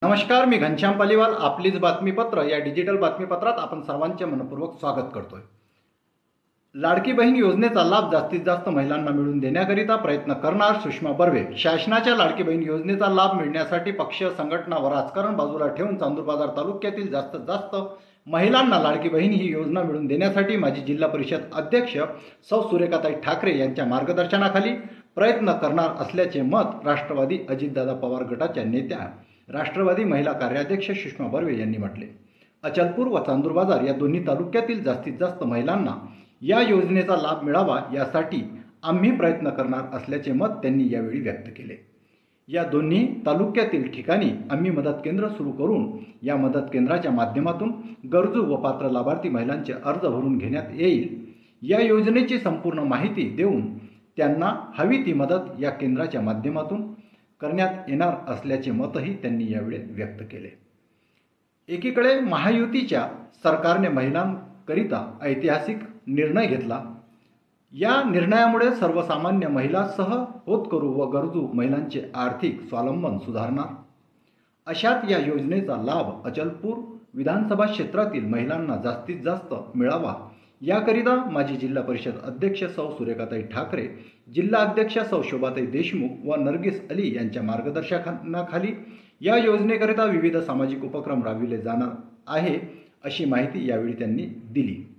नमस्कार, मी घनश्याम पालीवाल. आपलीच बातमीपत्र या डिजिटल बातमीपत्रात आपण सर्वांचे मनपूर्वक स्वागत करतोय. लाडकी बहीण योजनेचा लाभ जास्तीत जास्त महिलांना मिळवून देण्याकरिता प्रयत्न करणार सुषमा बर्वे. शासनाच्या लाडकी बहीण योजनेचा लाभ मिळण्यासाठी पक्ष, संघटना व राजकारण बाजूला ठेवून चांदूरबाजार तालुक्यातील जास्तीत जास्त महिलांना लाडकी बहीण ही योजना मिळवून देण्यासाठी माजी जिल्हा परिषद अध्यक्ष सौ सुरेखाताई ठाकरे यांच्या मार्गदर्शनाखाली प्रयत्न करणार असल्याचे मत राष्ट्रवादी अजितदादा पवार गटाच्या नेत्या राष्ट्रवादी महिला कार्याध्यक्ष सुषमा बर्वे यांनी म्हटले. अचलपूर व चांदूरबाजार या दोन्ही तालुक्यातील जास्तीत जास्त महिलांना या योजनेचा लाभ मिळावा यासाठी आम्ही प्रयत्न करणार असल्याचे मत त्यांनी यावेळी व्यक्त केले. या दोन्ही तालुक्यातील ठिकाणी आम्ही मदत केंद्र सुरू करून या मदत केंद्राच्या माध्यमातून गरजू व पात्र लाभार्थी महिलांचे अर्ज भरून घेण्यात येईल. या योजनेची संपूर्ण माहिती देऊन त्यांना हवी ती मदत या केंद्राच्या माध्यमातून करण्यात येणार असल्याचे मतही त्यांनी यावेळी व्यक्त केले. एकीकडे महायुतीच्या सरकारने महिलांकरिता ऐतिहासिक निर्णय घेतला. या निर्णयामुळे सर्वसामान्य महिलांसह होतकरू व गरजू महिलांचे आर्थिक स्वावलंबन सुधारणार. अशात या योजनेचा लाभ अचलपूर विधानसभा क्षेत्रातील महिलांना जास्तीत जास्त मिळावा याकरिता माजी जिल्हा परिषद अध्यक्ष सौ सुरेखाताई ठाकरे, जिल्हा अध्यक्ष सौ शोभाताई देशमुख व नर्गिस अली यांच्या मार्गदर्शनाखाली या योजनेकरिता विविध सामाजिक उपक्रम राबविले जाणार आहे अशी माहिती यावेळी त्यांनी दिली.